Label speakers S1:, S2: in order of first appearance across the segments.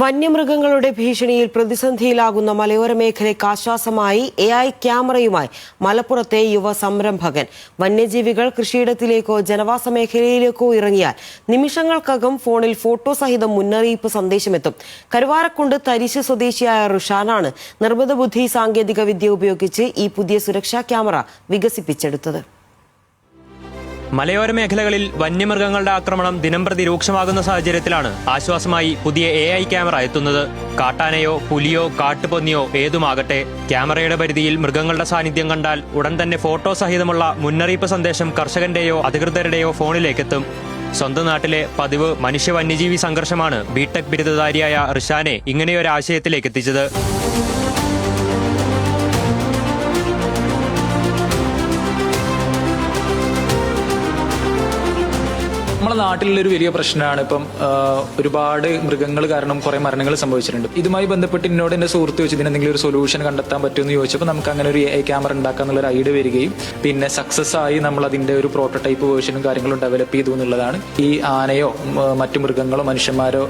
S1: വന്യമൃഗങ്ങളുടെ ഭീഷണിയിൽ പ്രതിസന്ധിയിലാകുന്ന മലയോര മേഖലയ്ക്ക് ആശ്വാസമായി AI ക്യാമറയുമായി മലപ്പുറത്തെ യുവ സംരംഭകൻ. വന്യജീവികൾ കൃഷിയിടത്തിലേക്കോ ജനവാസ മേഖലയിലേക്കോ ഇറങ്ങിയാൽ നിമിഷങ്ങൾക്കകം ഫോണിൽ ഫോട്ടോ സഹിതം മുന്നറിയിപ്പ് സന്ദേശമെത്തും. കരുവാരക്കുണ്ട് തരിശ് സ്വദേശിയായ റുഷാനാണ് നിർമ്മിത ബുദ്ധി സാങ്കേതിക വിദ്യ ഉപയോഗിച്ച് ഈ പുതിയ സുരക്ഷാ ക്യാമറ വികസിപ്പിച്ചെടുത്തത്.
S2: മലയോര മേഖലകളിൽ വന്യമൃഗങ്ങളുടെ ആക്രമണം ദിനംപ്രതി രൂക്ഷമാകുന്ന സാഹചര്യത്തിലാണ് ആശ്വാസമായി പുതിയ AI ക്യാമറ എത്തുന്നത്. കാട്ടാനയോ പുലിയോ കാട്ടുപന്നിയോ ഏതുമാകട്ടെ, ക്യാമറയുടെ പരിധിയിൽ മൃഗങ്ങളുടെ സാന്നിധ്യം കണ്ടാൽ ഉടൻ തന്നെ ഫോട്ടോ സഹിതമുള്ള മുന്നറിയിപ്പ് സന്ദേശം കർഷകന്റെയോ അധികൃതരുടെയോ ഫോണിലേക്കെത്തും. സ്വന്തം നാട്ടിലെ പതിവ് മനുഷ്യ വന്യജീവി സംഘർഷമാണ് ബിടെക് ബിരുദധാരിയായ റുഷാനെ ഇങ്ങനെയൊരു ആശയത്തിലേക്ക് എത്തിച്ചത്.
S3: നമ്മുടെ നാട്ടിലുള്ളൊരു വലിയ പ്രശ്നമാണ് ഇപ്പം ഒരുപാട് മൃഗങ്ങൾ കാരണം കുറെ മരണങ്ങൾ സംഭവിച്ചിട്ടുണ്ട്. ഇതുമായി ബന്ധപ്പെട്ട് എന്നോട് എൻ്റെ സുഹൃത്ത് ചോദിച്ചു ഇതിനെന്തെങ്കിലും ഒരു സൊല്യൂഷൻ കണ്ടെത്താൻ പറ്റുമെന്ന് ചോദിച്ചപ്പോൾ നമുക്ക് അങ്ങനെ ഒരു AI ക്യാമറ ഉണ്ടാക്കാന്നുള്ള ഒരു ഐഡിയ വരികയും പിന്നെ സക്സസ് ആയി നമ്മൾ അതിന്റെ ഒരു പ്രോട്ടോടൈപ്പ് വേർഷനും കാര്യങ്ങളും ഡെവലപ്പ് ചെയ്തു എന്നുള്ളതാണ്. ഈ ആനയോ മറ്റു മൃഗങ്ങളോ മനുഷ്യന്മാരോ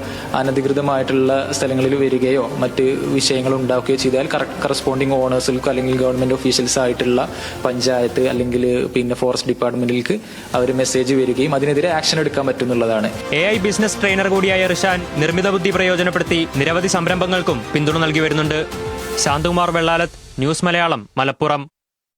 S3: അനധികൃതമായിട്ടുള്ള സ്ഥലങ്ങളിൽ വരികയോ മറ്റ് വിഷയങ്ങൾ ഉണ്ടാക്കുകയോ ചെയ്താൽ കറസ്പോണ്ടിങ് ഓണേഴ്സിൽക്കോ അല്ലെങ്കിൽ ഗവൺമെന്റ് ഓഫീഷ്യൽസ് ആയിട്ടുള്ള പഞ്ചായത്ത് അല്ലെങ്കിൽ പിന്നെ ഫോറസ്റ്റ് ഡിപ്പാർട്ട്മെന്റിലേക്ക് അവർ മെസ്സേജ് വരികയും അതിനെതിരെ ആക്ഷൻ എടുക്കാൻ പറ്റുന്നതാണ്.
S2: AI ബിസിനസ് ട്രെയിനർ കൂടിയായ റുഷാൻ നിർമ്മിത ബുദ്ധി പ്രയോജനപ്പെടുത്തി നിരവധി സംരംഭങ്ങൾക്കും പിന്തുണ നൽകി വരുന്നുണ്ട്. ശാന്തകുമാർ വെള്ളാലത്ത്, ന്യൂസ് മലയാളം, മലപ്പുറം.